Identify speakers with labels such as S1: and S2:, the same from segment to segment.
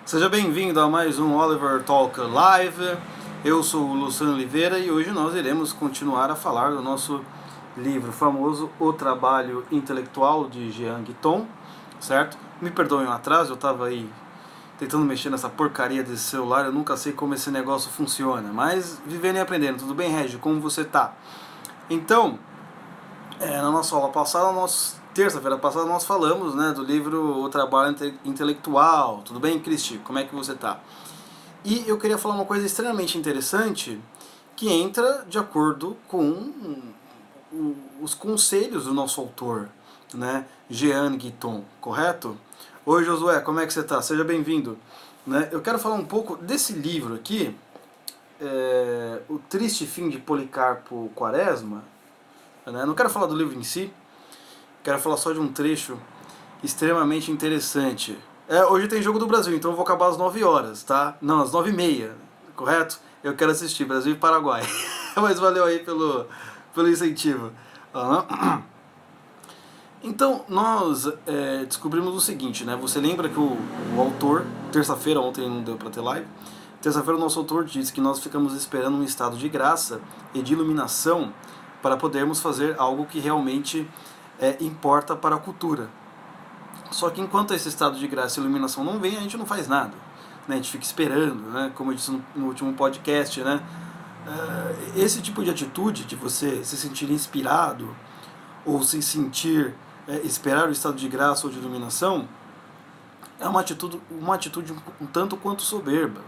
S1: Seja bem-vindo a mais um Oliver Talk Live. Eu sou o Luciano Oliveira e hoje nós iremos continuar a falar do nosso livro famoso O Trabalho Intelectual de Jean Guiton, certo? Me perdoem o atraso, eu estava aí tentando mexer nessa porcaria desse celular, eu nunca sei como esse negócio funciona, mas vivendo e aprendendo. Tudo bem, Regi? Como você tá? Então, na nossa aula passada, terça-feira passada, nós falamos, né, do livro O Trabalho Intelectual. Tudo bem, Cristi? Como é que você tá? E eu queria falar uma coisa extremamente interessante que entra de acordo com os conselhos do nosso autor, né, Jean Guiton, correto? Oi, Josué, como é que você está? Seja bem-vindo. Né? Eu quero falar um pouco desse livro aqui, O Triste Fim de Policarpo Quaresma. Né? Não quero falar do livro em si, quero falar só de um trecho extremamente interessante. Hoje tem Jogo do Brasil, então eu vou acabar às 9 horas, tá? Não, às 9h30, correto? Eu quero assistir Brasil e Paraguai. Mas valeu aí pelo incentivo. Então, nós descobrimos o seguinte, né? Você lembra que o autor, terça-feira, ontem não deu para ter live, terça-feira o nosso autor disse que nós ficamos esperando um estado de graça e de iluminação para podermos fazer algo que realmente importa para a cultura. Só que enquanto esse estado de graça e iluminação não vem, a gente não faz nada. Né? A gente fica esperando, né? Como eu disse no último podcast, né? Esse tipo de atitude, de você se sentir inspirado ou se sentir esperar o estado de graça ou de iluminação, é uma atitude um tanto quanto soberba,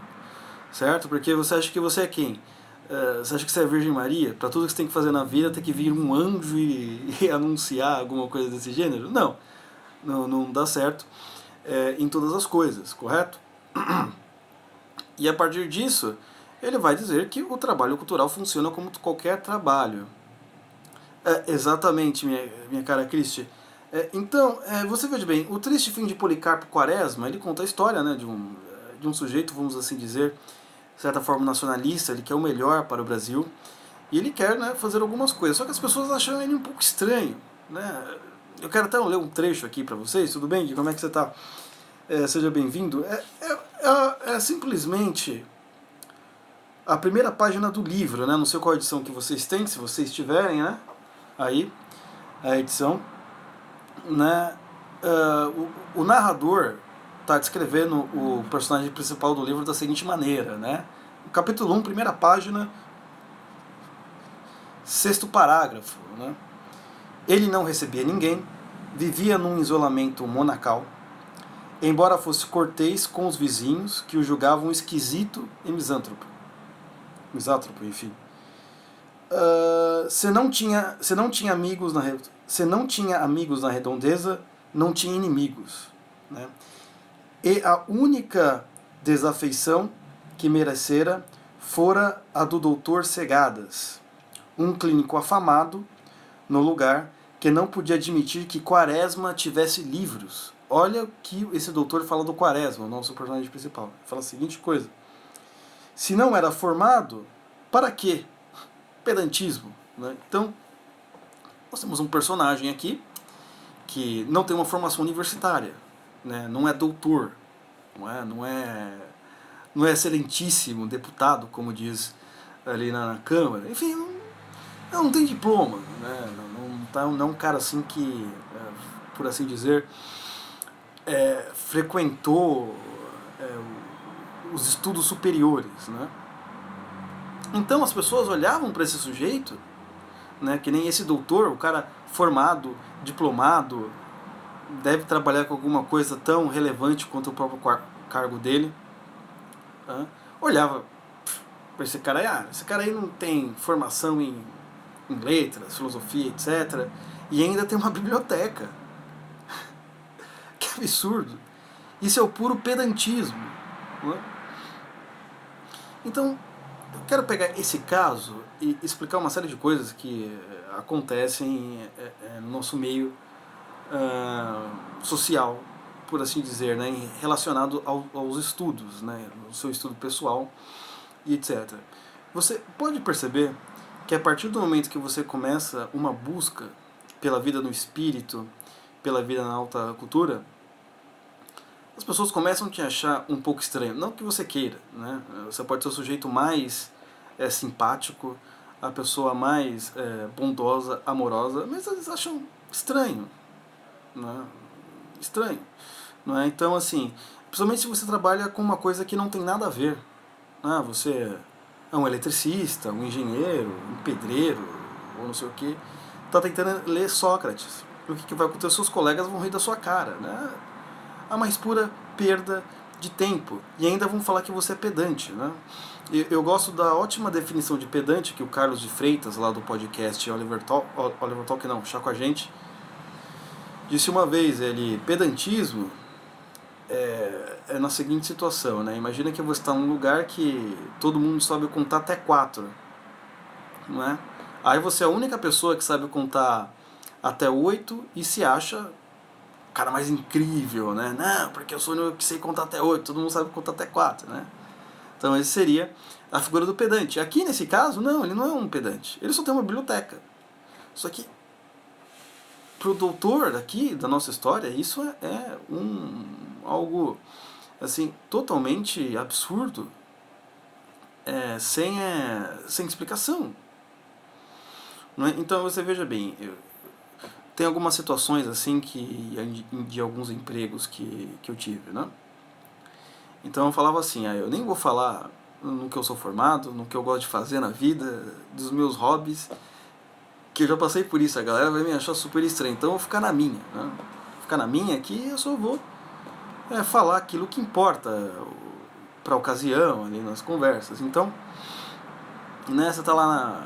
S1: certo? Porque você acha que você é quem? Você acha que você é a Virgem Maria? Para tudo que você tem que fazer na vida, tem que vir um anjo e anunciar alguma coisa desse gênero? Não dá certo em todas as coisas, correto? E a partir disso, ele vai dizer que o trabalho cultural funciona como qualquer trabalho. Exatamente, minha cara Cristi. Então, você veja bem, o Triste Fim de Policarpo Quaresma, ele conta a história, né, de um sujeito, vamos assim dizer, de certa forma nacionalista, ele quer o melhor para o Brasil, e ele quer, né, fazer algumas coisas, só que as pessoas acham ele um pouco estranho. Né? Eu quero até ler um trecho aqui para vocês, tudo bem? Como é que você está? Seja bem-vindo. É simplesmente a primeira página do livro, né? Não sei qual edição que vocês têm, se vocês tiverem, né? Aí, a edição, né? O narrador está descrevendo o personagem principal do livro da seguinte maneira, né? Capítulo 1, primeira página, sexto parágrafo, né? Ele não recebia ninguém, vivia num isolamento monacal, embora fosse cortês com os vizinhos, que o julgavam esquisito e misântropo. Misántropo, enfim. Se não tinha amigos na redondeza, não tinha inimigos. Né? E a única desafeição que merecera fora a do doutor Segadas, um clínico afamado no lugar que não podia admitir que Quaresma tivesse livros. Olha o que esse doutor fala do Quaresma, o nosso personagem principal. Ele fala a seguinte coisa: se não era formado, para quê? Pedantismo. Né? Então, nós temos um personagem aqui que não tem uma formação universitária, né? Não é doutor, não é excelentíssimo deputado, como diz ali na Câmara. Enfim, não tem diploma, né? Não é um cara assim que, por assim dizer, frequentou os estudos superiores. Né? Então as pessoas olhavam para esse sujeito, né, que nem esse doutor, o cara formado, diplomado, deve trabalhar com alguma coisa tão relevante quanto o próprio cargo dele. Olhava para esse cara aí, esse cara aí não tem formação em letras, filosofia, etc. E ainda tem uma biblioteca. Que absurdo. Isso é o puro pedantismo. Né? Então, eu quero pegar esse caso e explicar uma série de coisas que acontecem no nosso meio social, por assim dizer, né, relacionado aos estudos, né, o seu estudo pessoal e etc. Você pode perceber que a partir do momento que você começa uma busca pela vida no espírito, pela vida na alta cultura, as pessoas começam a te achar um pouco estranho. Não que você queira, né? Você pode ser o sujeito mais simpático, a pessoa mais bondosa, amorosa, mas eles acham estranho, né? Estranho, não é? Então, assim, principalmente se você trabalha com uma coisa que não tem nada a ver, né? Você é um eletricista, um engenheiro, um pedreiro, ou não sei o que, está tentando ler Sócrates. O que vai acontecer? Seus colegas vão rir da sua cara, né? A mais pura perda de tempo. E ainda vão falar que você é pedante, né? Eu gosto da ótima definição de pedante que o Carlos de Freitas, lá do podcast Oliver Talk não, Chá com a Gente, disse uma vez, pedantismo é na seguinte situação, né? Imagina que você está num lugar que todo mundo sabe contar até 4, não é? Aí você é a única pessoa que sabe contar até 8 e se acha o cara mais incrível, né? Não, porque eu sou o único que sei contar até 8, todo mundo sabe contar até 4, né? Então esse seria a figura do pedante. Aqui nesse caso, não, ele não é um pedante, ele só tem uma biblioteca. Só que pro doutor aqui da nossa história, isso é algo assim totalmente absurdo, sem explicação. Não é? Então você veja bem, tem algumas situações assim de alguns empregos que eu tive, né? Então eu falava assim, eu nem vou falar no que eu sou formado, no que eu gosto de fazer na vida, dos meus hobbies, que eu já passei por isso, a galera vai me achar super estranho, então eu vou ficar na minha, né? Vou ficar na minha aqui, eu só vou falar aquilo que importa para a ocasião, ali nas conversas. Então, né, você tá lá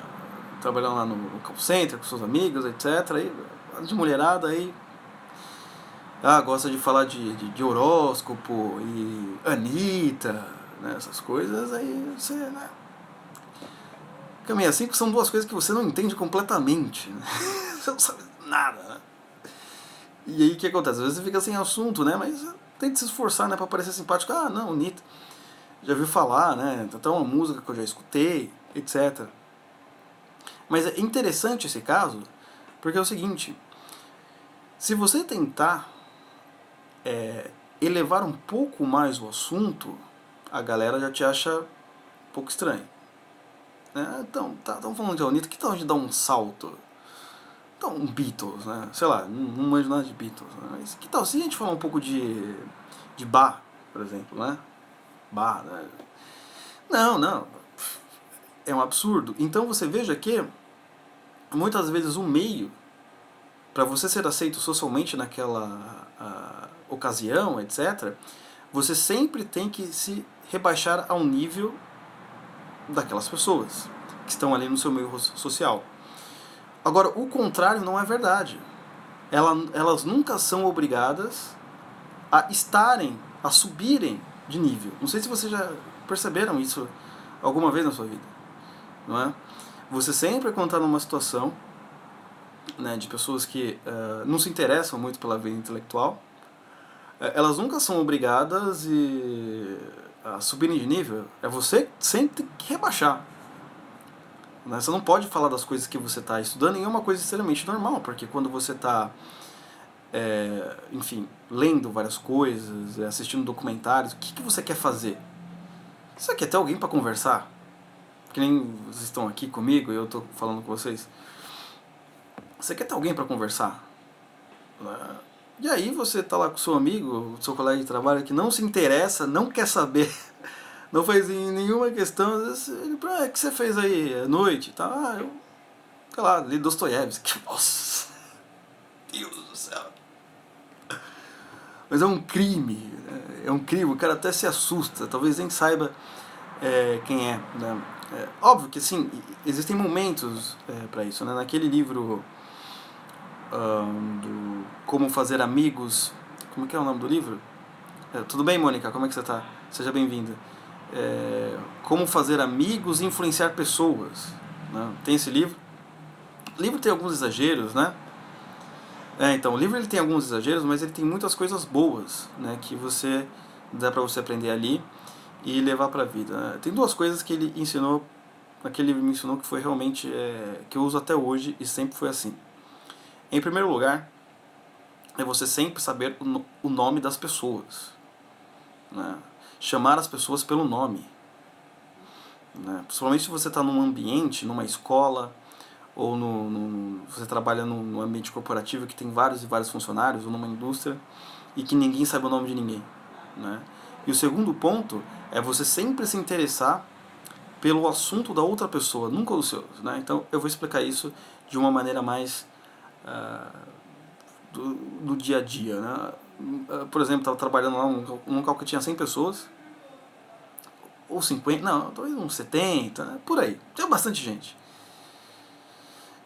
S1: trabalhando lá no call center com seus amigos, etc. Aí, de mulherada aí, gosta de falar de horóscopo e Anitta, né, essas coisas, aí você, né, fica meio assim, que são duas coisas que você não entende completamente, né? Você não sabe nada, né? E aí o que acontece? Às vezes você fica sem assunto, né, mas tem que se esforçar, né, pra parecer simpático. Não, Anitta, já ouviu falar, né, até uma música que eu já escutei, etc. Mas é interessante esse caso, porque é o seguinte, se você tentar elevar um pouco mais o assunto, a galera já te acha um pouco estranho. Então, estamos falando de Anitta, que tal de dar um salto? Então, um Beatles, né? Sei lá, não manjo nada de Beatles, né? Mas que tal se a gente falar um pouco de Bach, por exemplo, né? Bach, né? Não, é um absurdo. Então você veja que muitas vezes o meio para você ser aceito socialmente naquela ocasião, etc., você sempre tem que se rebaixar ao nível daquelas pessoas que estão ali no seu meio social. Agora, o contrário não é verdade. Elas nunca são obrigadas a estarem, a subirem de nível. Não sei se vocês já perceberam isso alguma vez na sua vida, não é? Você sempre, quando está numa situação, né, de pessoas que não se interessam muito pela vida intelectual, elas nunca são obrigadas a subirem de nível. É você que sempre tem que rebaixar. Né? Você não pode falar das coisas que você está estudando, e é uma coisa extremamente normal, porque quando você está, enfim, lendo várias coisas, assistindo documentários, o que você quer fazer? Você quer ter alguém para conversar? Que nem vocês estão aqui comigo e eu estou falando com vocês. Você quer ter alguém para conversar? E aí você tá lá com seu amigo, seu colega de trabalho que não se interessa, não quer saber, não faz nenhuma questão. Ele, o que você fez aí à noite? Tá, eu, sei lá, li Dostoiévski. Nossa, Deus do céu. Mas é um crime, o cara até se assusta, talvez nem saiba quem é. Né? Óbvio que sim, existem momentos para isso. Né? Naquele livro do Como Fazer Amigos, como que é o nome do livro? Tudo bem, Mônica? Como é que você está? Seja bem-vinda. Como Fazer Amigos e Influenciar Pessoas. Né? Tem esse livro. O livro tem alguns exageros, né? Então, o livro ele tem alguns exageros, mas ele tem muitas coisas boas, né? Que dá para você aprender ali e levar para a vida. Né? Tem duas coisas que ele ensinou, aquele livro me ensinou, que foi realmente, que eu uso até hoje e sempre foi assim. Em primeiro lugar, é você sempre saber o nome das pessoas. né? Chamar as pessoas pelo nome, né? Principalmente se você está num ambiente, numa escola, ou você trabalha num ambiente corporativo que tem vários e vários funcionários, ou numa indústria, e que ninguém sabe o nome de ninguém, né? E o segundo ponto é você sempre se interessar pelo assunto da outra pessoa, nunca os seus, né? Então eu vou explicar isso de uma maneira mais do dia a dia, né? Por exemplo, estava trabalhando lá num local que tinha 100 pessoas, ou 50, não, talvez uns 70, né? Por aí, tinha bastante gente.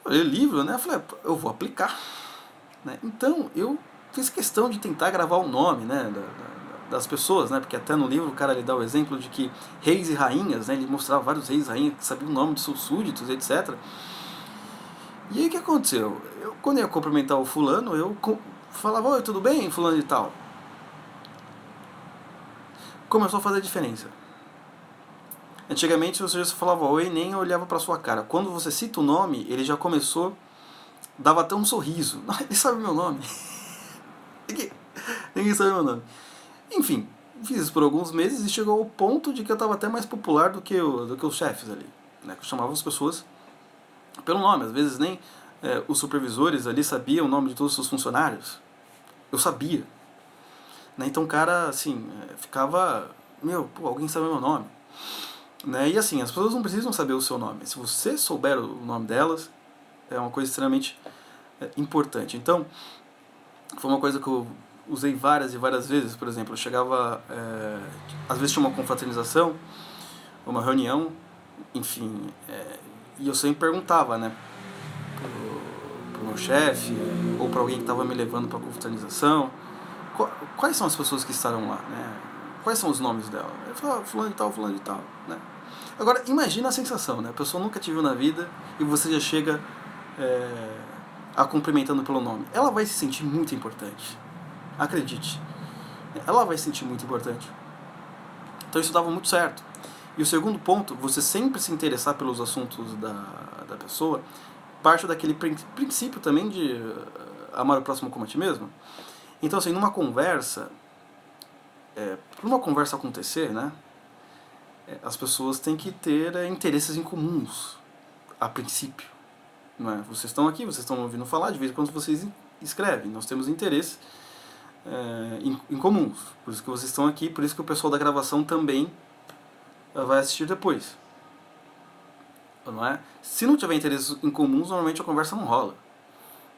S1: Eu li o livro, né? Eu falei, eu vou aplicar, né? Então eu fiz questão de tentar gravar o nome, né, das pessoas, né? Porque até no livro o cara ele dá o exemplo de que reis e rainhas, né? Ele mostrava vários reis e rainhas que sabiam o nome de seus súditos, etc. E aí o que aconteceu? Quando eu ia cumprimentar o fulano, eu falava, oi, tudo bem, fulano e tal. Começou a fazer diferença. Antigamente você já falava oi, nem olhava pra sua cara. Quando você cita o nome, ele já começou, dava até um sorriso. Ele sabe meu nome. Ninguém sabe meu nome. Enfim, fiz isso por alguns meses e chegou ao ponto de que eu estava até mais popular do que os chefes ali, né? Que eu chamava as pessoas pelo nome. Às vezes nem os supervisores ali sabiam o nome de todos os seus funcionários. Eu sabia, né? Então o cara, assim, ficava, pô, alguém sabe meu nome, né? E assim, as pessoas não precisam saber o seu nome. Se você souber o nome delas, é uma coisa extremamente importante. Então, foi uma coisa que eu usei várias e várias vezes. Por exemplo, eu chegava, às vezes tinha uma confraternização, uma reunião, enfim, e eu sempre perguntava, né, pro meu chefe, ou para alguém que estava me levando para a confraternização, quais são as pessoas que estarão lá, né? Quais são os nomes dela? Eu falava, fulano de tal, né? Agora, imagina a sensação, né? A pessoa nunca te viu na vida e você já chega a cumprimentando pelo nome. Ela vai se sentir muito importante. Acredite. Ela vai se sentir muito importante. Então isso dava muito certo. E o segundo ponto, você sempre se interessar pelos assuntos da pessoa, parte daquele princípio também de amar o próximo como a ti mesmo. Então, assim, numa conversa, para uma conversa acontecer, né, as pessoas têm que ter interesses em comuns, a princípio. Não é? Vocês estão aqui, vocês estão ouvindo falar, de vez em quando vocês escrevem. Nós temos interesses em comuns. Por isso que vocês estão aqui, por isso que o pessoal da gravação também vai assistir depois. Não é? Se não tiver interesses em comuns, normalmente a conversa não rola.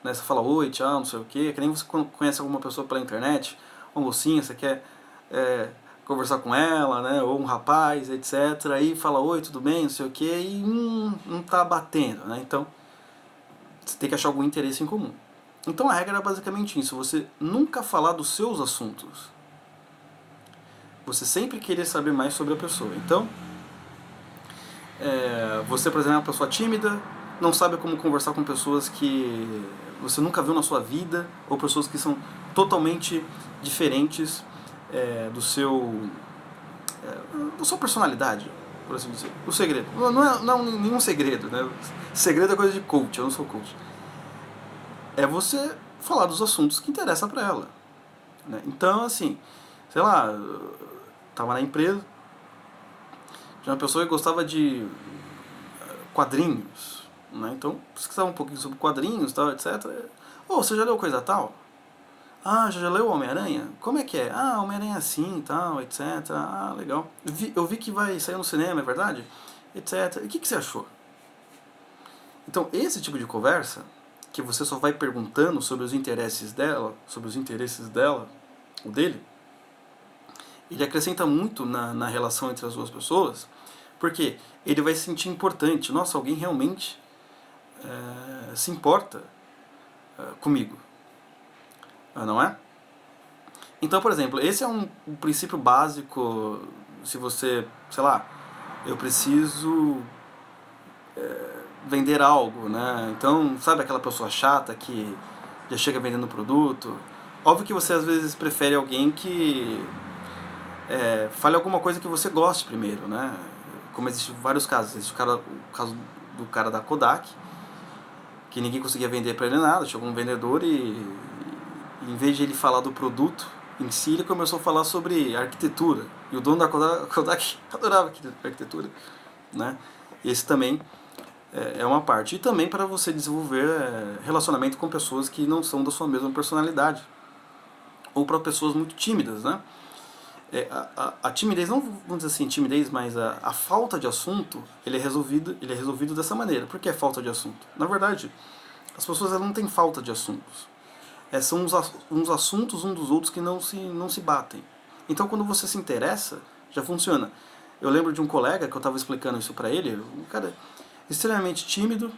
S1: Né? Você fala oi, tchau, não sei o quê. Que nem você conhece alguma pessoa pela internet, uma mocinha, você quer conversar com ela, né? Ou um rapaz, etc. Aí fala oi, tudo bem, não sei o quê, e não tá batendo, né? Então, você tem que achar algum interesse em comum. Então a regra é basicamente isso, você nunca falar dos seus assuntos. Você sempre querer saber mais sobre a pessoa. Então, você, por exemplo, é uma pessoa tímida, não sabe como conversar com pessoas que você nunca viu na sua vida, ou pessoas que são totalmente diferentes da sua personalidade, por assim dizer. O segredo. Não é nenhum segredo, né? Segredo é coisa de coach, eu não sou coach. É você falar dos assuntos que interessam para ela, né? Então, assim, sei lá, tava na empresa, tinha uma pessoa que gostava de quadrinhos, né? Então, pesquisava um pouquinho sobre quadrinhos, tal, etc. Você já leu coisa tal? Ah, já leu Homem-Aranha? Como é que é? Ah, Homem-Aranha assim, tal, etc. Ah, legal. Eu vi que vai sair no cinema, é verdade? Etc. E o que você achou? Então, esse tipo de conversa, que você só vai perguntando sobre os interesses dela, ou dele, ele acrescenta muito na relação entre as duas pessoas, porque ele vai se sentir importante. Nossa, alguém realmente se importa comigo, não é? Então, por exemplo, esse é um princípio básico. Se você, sei lá, eu preciso vender algo, né? Então, sabe aquela pessoa chata que já chega vendendo produto? Óbvio que você às vezes prefere alguém que fale alguma coisa que você goste primeiro, né? Como existem vários casos. Existe o caso do cara da Kodak, que ninguém conseguia vender para ele nada. Chegou um vendedor e em vez de ele falar do produto em si, ele começou a falar sobre arquitetura. E o dono da Kodak adorava arquitetura, né? Esse também é uma parte. E também para você desenvolver relacionamento com pessoas que não são da sua mesma personalidade. Ou para pessoas muito tímidas, né? A timidez, não vamos dizer assim timidez, mas a falta de assunto, ele é resolvido dessa maneira. Por que é falta de assunto? Na verdade, as pessoas elas não têm falta de assuntos. São uns assuntos uns dos outros que não se batem. Então, quando você se interessa, já funciona. Eu lembro de um colega que eu estava explicando isso para ele, um cara extremamente tímido.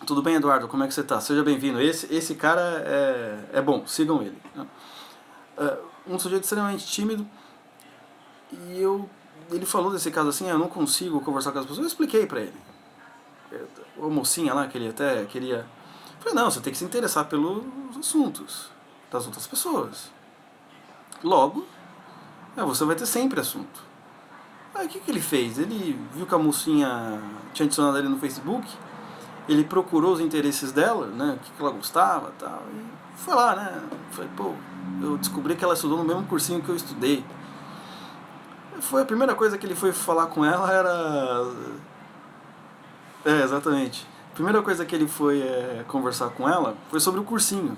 S1: Tudo bem, Eduardo? Como é que você está? Seja bem-vindo. Esse cara é bom, sigam ele. Um sujeito extremamente tímido, e ele falou desse caso assim, eu não consigo conversar com as pessoas. Eu expliquei para ele. A mocinha lá, que ele até queria... Eu falei, não, você tem que se interessar pelos assuntos das outras pessoas. Logo, você vai ter sempre assunto. Aí o que ele fez? Ele viu que a mocinha tinha adicionado ele no Facebook, ele procurou os interesses dela, né, o que ela gostava e tal, e foi lá, né, falei, pô, eu descobri que ela estudou no mesmo cursinho que eu estudei. Foi a primeira coisa que ele foi falar com ela era... exatamente. A primeira coisa que ele foi conversar com ela foi sobre o cursinho,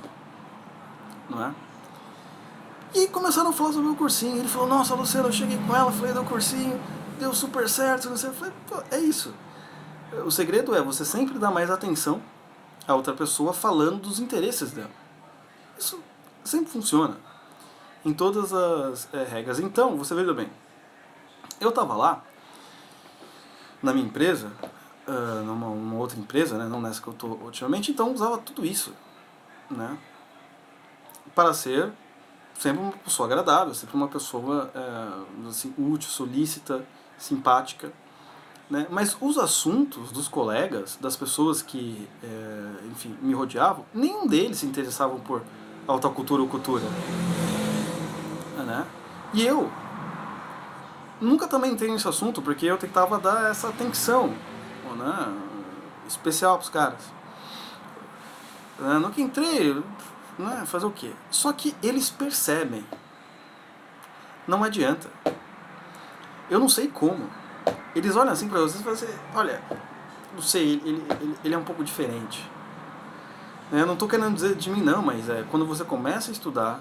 S1: não é? E começaram a falar sobre o cursinho. Ele falou, nossa, Luciano, eu cheguei com ela, falei do cursinho, deu super certo, não sei. Eu falei, pô, é isso. O segredo é você sempre dar mais atenção à outra pessoa falando dos interesses dela. Isso sempre funciona, em todas as regras. Então, você veja bem, eu estava lá, na minha empresa, numa outra empresa, né, não nessa que eu estou ultimamente, então usava tudo isso, né, para ser sempre uma pessoa agradável, sempre uma pessoa assim, útil, solícita, simpática, né? Mas os assuntos dos colegas, das pessoas que enfim, me rodeavam, nenhum deles se interessavam por alta cultura ou cultura, né? E eu nunca também entrei nesse assunto, porque eu tentava dar essa atenção, né, especial para os caras. Nunca entrei, né, fazer o quê? Só que eles percebem. Não adianta. Eu não sei como. Eles olham assim pra vocês e falam assim, olha, não sei, ele é um pouco diferente. Eu não estou querendo dizer de mim não, mas quando você começa a estudar,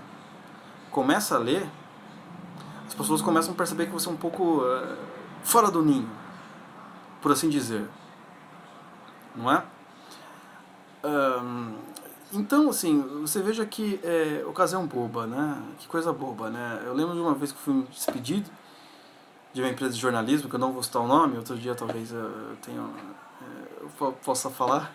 S1: começa a ler, as pessoas começam a perceber que você é um pouco fora do ninho, por assim dizer. Não é? Então, assim, você veja que ocasião boba, né? Que coisa boba, né? Eu lembro de uma vez que fui despedido de uma empresa de jornalismo, que eu não vou citar o nome, outro dia talvez eu possa falar.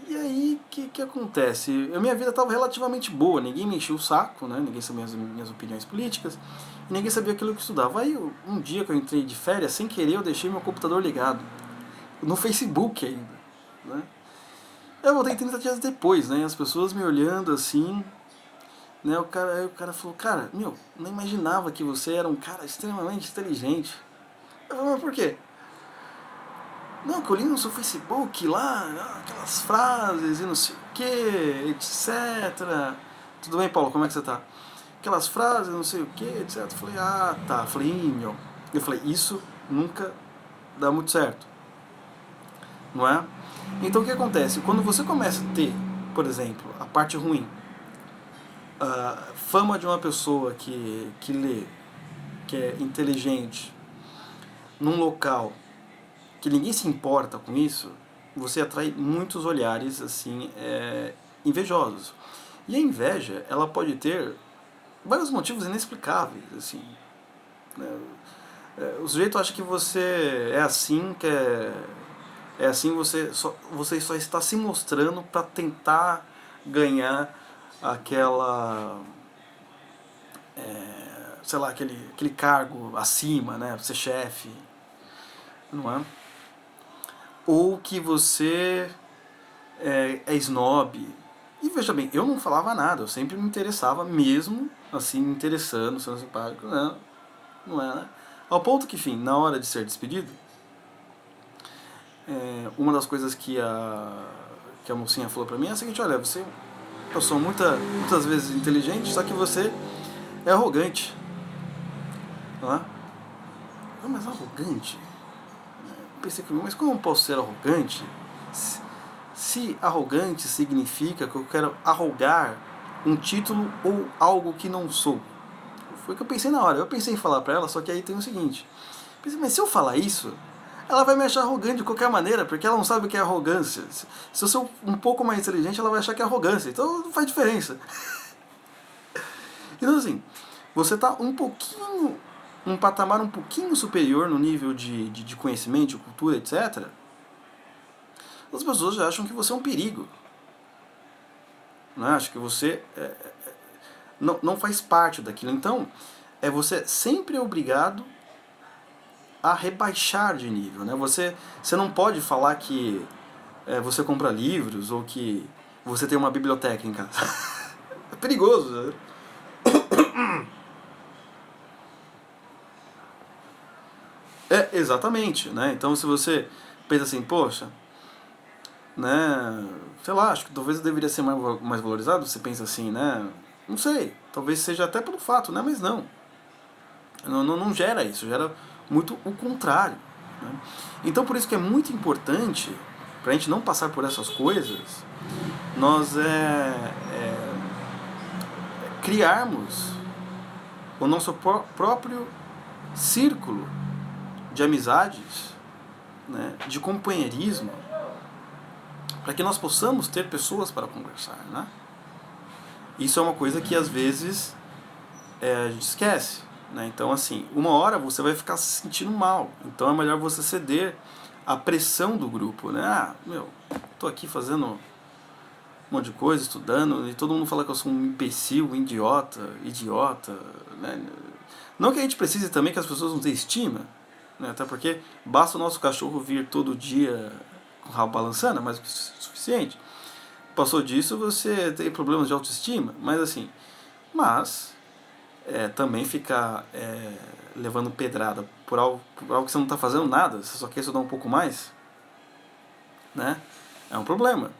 S1: E aí, o que acontece? A minha vida estava relativamente boa, ninguém me enchia o saco, né? Ninguém sabia as minhas opiniões políticas, e ninguém sabia aquilo que eu estudava. Aí, um dia que eu entrei de férias, sem querer, eu deixei meu computador ligado, no Facebook ainda, né? Eu voltei 30 dias depois, né? As pessoas me olhando assim, né? Aí o cara falou, cara, não imaginava que você era um cara extremamente inteligente. Eu falei, mas por quê? Não, que eu li no seu Facebook lá, aquelas frases e não sei o que, etc. Tudo bem, Paulo, como é que você tá? Aquelas frases, não sei o que, etc. Eu falei, tá. Eu falei, Eu falei, isso nunca dá muito certo. Não é? Então o que acontece? Quando você começa a ter, por exemplo, a parte ruim, a fama de uma pessoa que lê, que é inteligente, num local que ninguém se importa com isso, você atrai muitos olhares assim invejosos. E a inveja, ela pode ter vários motivos inexplicáveis, assim. O sujeito acha que você é assim, assim, você só está se mostrando para tentar ganhar aquela, sei lá, aquele cargo acima, né, ser chefe, não é? Ou que você é snob. E veja bem, eu não falava nada, eu sempre me interessava mesmo, assim, me interessando, sendo simpático, né? Não é, né? Ao ponto que, enfim, na hora de ser despedido, uma das coisas que a mocinha falou pra mim é a seguinte, olha, você pessoa muitas vezes inteligente, só que você é arrogante. Não é? Não, mas arrogante? Eu pensei comigo, mas como eu posso ser arrogante? Se arrogante significa que eu quero arrogar um título ou algo que não sou. Foi o que eu pensei na hora. Eu pensei em falar pra ela, só que aí tem o seguinte. Pensei, mas se eu falar isso, ela vai me achar arrogante de qualquer maneira, porque ela não sabe o que é arrogância. Se eu sou um pouco mais inteligente, ela vai achar que é arrogância. Então não faz diferença. Então assim, você tá um patamar um pouquinho superior no nível de conhecimento, de cultura, etc. As pessoas já acham que você é um perigo. Não é? Acham que você não faz parte daquilo. Então, você sempre é obrigado a rebaixar de nível. Né? Você não pode falar que você compra livros ou que você tem uma biblioteca em casa. É perigoso. Né? Exatamente. Né? Então, se você pensa assim, poxa, né, sei lá, acho que talvez eu deveria ser mais valorizado, você pensa assim, né? Não sei, talvez seja até pelo fato, né? Mas não gera isso, gera muito o contrário. Né? Então por isso que é muito importante, para a gente não passar por essas coisas, nós criarmos o nosso próprio círculo de amizades, né, de companheirismo, para que nós possamos ter pessoas para conversar. Né? Isso é uma coisa que às vezes a gente esquece. Né? Então, assim, uma hora você vai ficar se sentindo mal. Então é melhor você ceder à pressão do grupo. Né? Ah, tô aqui fazendo um monte de coisa, estudando, e todo mundo fala que eu sou um imbecil, um idiota. Né? Não que a gente precise também que as pessoas não tenham estima, né? Até porque basta o nosso cachorro vir todo dia com o rabo balançando, é mais do que suficiente. Passou disso, você tem problemas de autoestima, mas também ficar levando pedrada por algo que você não está fazendo nada, você só quer estudar um pouco mais, né? É um problema.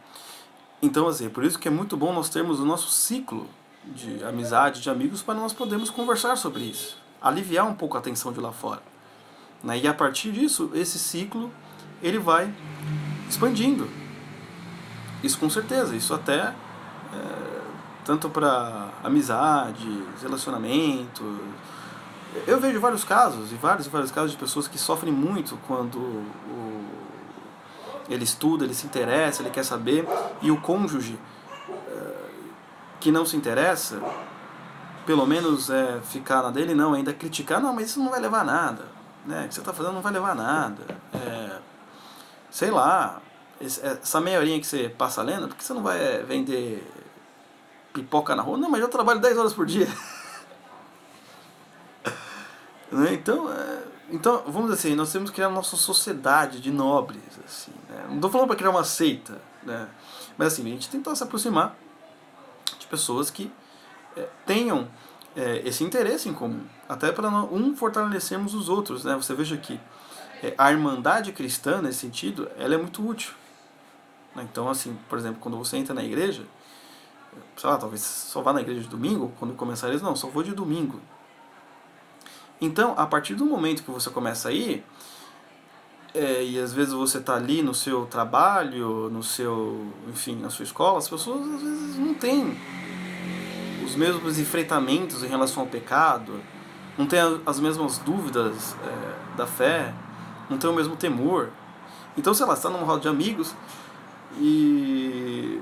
S1: Então, por isso que é muito bom nós termos o nosso ciclo de amizade, de amigos, para nós podermos conversar sobre isso, aliviar um pouco a tensão de lá fora. Né? E a partir disso, esse ciclo ele vai expandindo. Isso com certeza, isso até tanto para amizade, relacionamento. Eu vejo vários casos, e vários casos de pessoas que sofrem muito quando ele estuda, ele se interessa, ele quer saber, e o cônjuge que não se interessa, pelo menos ficar na dele, não, ainda criticar, não, mas isso não vai levar a nada, né? O que você está fazendo não vai levar a nada. Sei lá, essa meia horinha que você passa lendo, por que você não vai vender pipoca na rua? Não, mas eu trabalho 10 horas por dia. Né? Então, vamos dizer assim, nós temos que criar uma nossa sociedade de nobres. Assim, né? Não estou falando para criar uma seita, né? Mas assim, a gente tenta se aproximar de pessoas que tenham esse interesse em comum, até para fortalecermos os outros. Né? Você veja que a irmandade cristã, nesse sentido, ela é muito útil. Né? Então, assim, por exemplo, quando você entra na igreja, sei lá, talvez só vá na igreja de domingo, quando começar eles, não, só vou de domingo. Então, a partir do momento que você começa a ir, e às vezes você está ali no seu trabalho, na sua escola, as pessoas às vezes não têm os mesmos enfrentamentos em relação ao pecado, não têm as mesmas dúvidas da fé, não têm o mesmo temor. Então, sei lá, você está numa roda de amigos e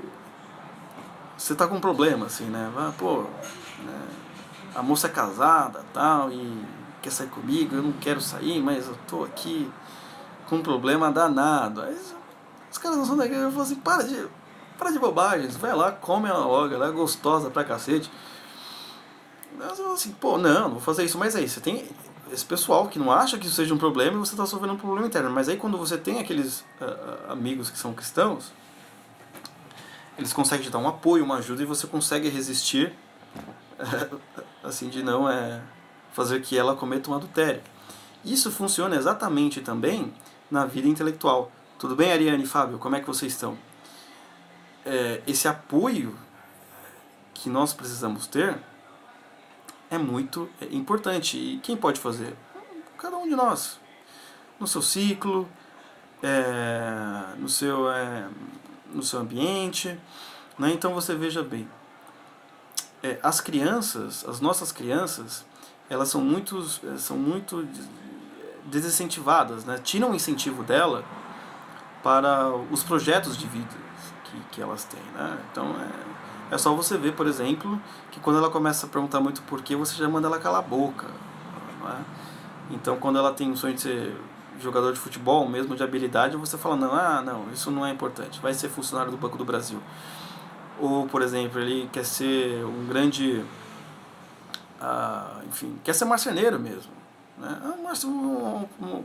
S1: você está com um problema, assim, né? Né? A moça é casada, tal, e quer sair comigo, eu não quero sair, mas eu tô aqui com um problema danado. Aí os caras não são da igreja, eu falo assim, para de bobagens, vai lá, come ela logo, ela é gostosa pra cacete. Mas eu falo assim, não vou fazer isso, mas aí, você tem esse pessoal que não acha que isso seja um problema e você está sofrendo um problema interno, mas aí quando você tem aqueles amigos que são cristãos, eles conseguem te dar um apoio, uma ajuda, e você consegue resistir assim, de não fazer que ela cometa um adultério. Isso funciona exatamente também na vida intelectual. Tudo bem, Ariane e Fábio? Como é que vocês estão? Esse apoio que nós precisamos ter é muito importante. E quem pode fazer? Cada um de nós. No seu ciclo, no seu ambiente. Né? Então você veja bem, as nossas crianças, elas são muito desincentivadas, né? Tiram o incentivo dela para os projetos de vida que elas têm, né? Então é só você ver, por exemplo, que quando ela começa a perguntar muito porquê, você já manda ela calar a boca, não é? Então quando ela tem um sonho de ser jogador de futebol, mesmo de habilidade, você fala, não, isso não é importante, vai ser funcionário do Banco do Brasil. Ou, por exemplo, ele quer ser um grande, enfim, quer ser marceneiro mesmo, né? Uma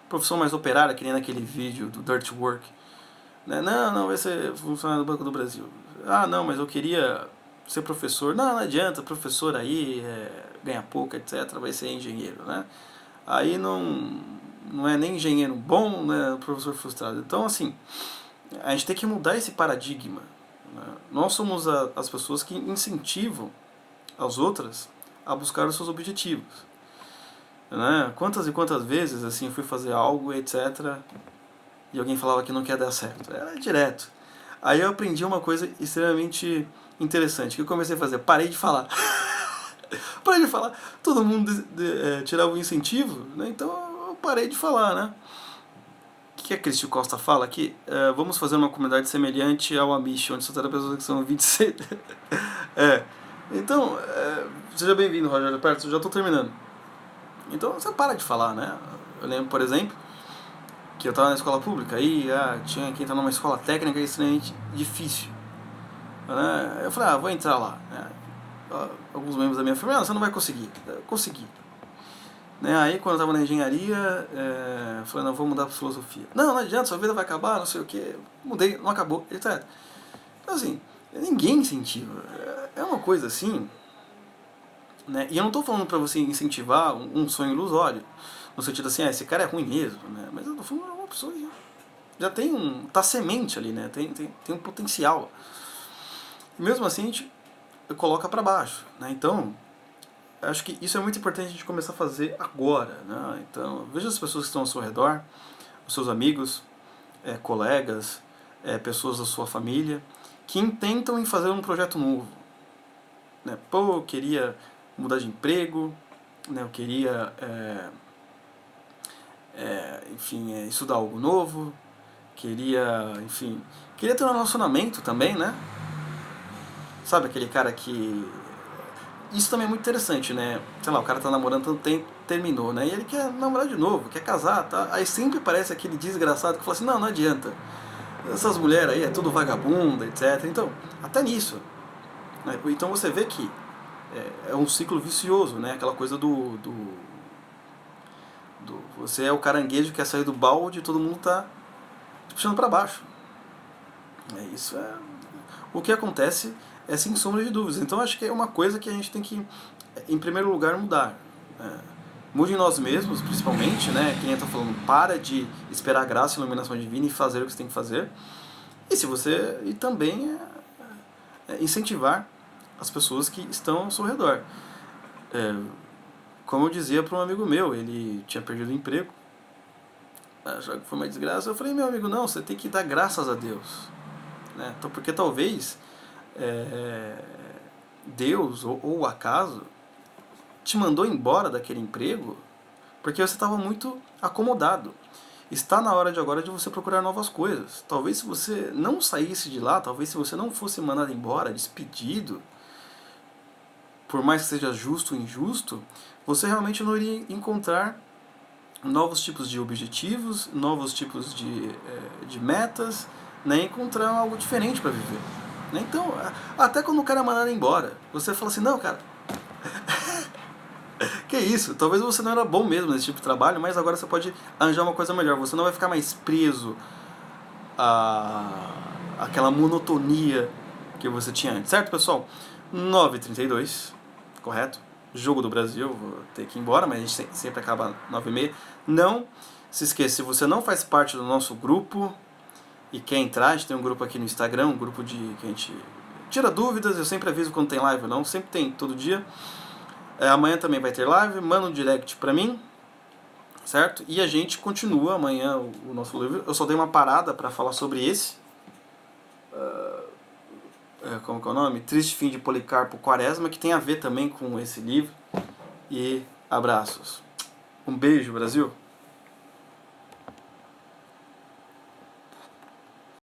S1: profissão mais operária, que nem naquele vídeo do Dirt Work, né? Não, vai ser funcionário do Banco do Brasil. Não, mas eu queria ser professor. Não adianta, professor aí ganha pouco, etc, vai ser engenheiro, né? Aí não é nem engenheiro bom, né? Professor frustrado. Então, assim, a gente tem que mudar esse paradigma, né? Nós somos as pessoas que incentivam as outras a buscar os seus objetivos, né? Quantas e quantas vezes assim eu fui fazer algo, etc, e alguém falava que não quer dar certo. Era direto. Aí eu aprendi uma coisa extremamente interessante, que eu comecei a fazer, parei de falar. Parei de falar, todo mundo tirava o incentivo, né? Então eu parei de falar, né? O que a Cristi Costa fala aqui? Vamos fazer uma comunidade semelhante ao Amish, onde só terá pessoas que são 26. Então, seja bem-vindo, Rogério Perto, eu já estou terminando. Então você para de falar, né? Eu lembro, por exemplo, que eu estava na escola pública, aí tinha que entrar numa escola técnica extremamente difícil, né? Eu falei, vou entrar lá, né? Alguns membros da minha família, você não vai conseguir. Eu consegui, né? Aí quando eu estava na engenharia, eu falei, não, vou mudar para filosofia. Não adianta, sua vida vai acabar, não sei o que. Mudei, não acabou, etc. Então assim, ninguém incentiva. É uma coisa assim, né? E eu não estou falando para você incentivar um sonho ilusório, no sentido assim, esse cara é ruim mesmo, né? Mas eu estou falando de uma pessoa que já tem tá semente ali, né? Tem um potencial. E mesmo assim a gente coloca para baixo, né? Então, acho que isso é muito importante a gente começar a fazer agora, né? Então, veja as pessoas que estão ao seu redor, os seus amigos, colegas, pessoas da sua família, que intentam em fazer um projeto novo, né? Pô, eu queria mudar de emprego, né? Eu queria, enfim, estudar algo novo, queria ter um relacionamento também, né? Sabe aquele cara que... Isso também é muito interessante, né? Sei lá, o cara tá namorando tanto tempo, terminou, né? E ele quer namorar de novo, quer casar, tá? Aí sempre aparece aquele desgraçado que fala assim, não adianta. Essas mulheres aí é tudo vagabunda, etc. Então, até nisso, né? Então você vê que é um ciclo vicioso, né? Aquela coisa do você é o caranguejo que quer sair do balde e todo mundo tá te puxando para baixo. Isso é o que acontece, sem sombra de dúvidas. Então acho que é uma coisa que a gente tem que, em primeiro lugar, mudar. Mude em nós mesmos, principalmente, né? Quem está falando, para de esperar a graça e a iluminação divina e fazer o que você tem que fazer. E também incentivar as pessoas que estão ao seu redor. Como eu dizia para um amigo meu, ele tinha perdido o emprego, achava que foi uma desgraça. Eu falei, meu amigo, não, você tem que dar graças a Deus, né? Então, porque talvez Deus ou o acaso te mandou embora daquele emprego porque você estava muito acomodado. Está na hora de agora de você procurar novas coisas. Talvez se você não saísse de lá, talvez se você não fosse mandado embora, despedido, por mais que seja justo ou injusto, você realmente não iria encontrar novos tipos de objetivos, novos tipos de metas, né? Encontrar algo diferente para viver. Né? Então, até quando o cara é mandado embora, você fala assim, não, cara, que isso, talvez você não era bom mesmo nesse tipo de trabalho, mas agora você pode arranjar uma coisa melhor, você não vai ficar mais preso àquela monotonia que você tinha antes, certo, pessoal? 9h32, correto? Jogo do Brasil, vou ter que ir embora, mas a gente sempre acaba 9h30. Não se esqueça, se você não faz parte do nosso grupo e quer entrar, a gente tem um grupo aqui no Instagram, um grupo que a gente tira dúvidas, eu sempre aviso quando tem live ou não, sempre tem, todo dia. Amanhã também vai ter live, manda um direct pra mim, certo? E a gente continua amanhã o nosso livro. Eu só dei uma parada para falar sobre esse. Como que é o nome? Triste Fim de Policarpo Quaresma, que tem a ver também com esse livro. E abraços. Um beijo, Brasil!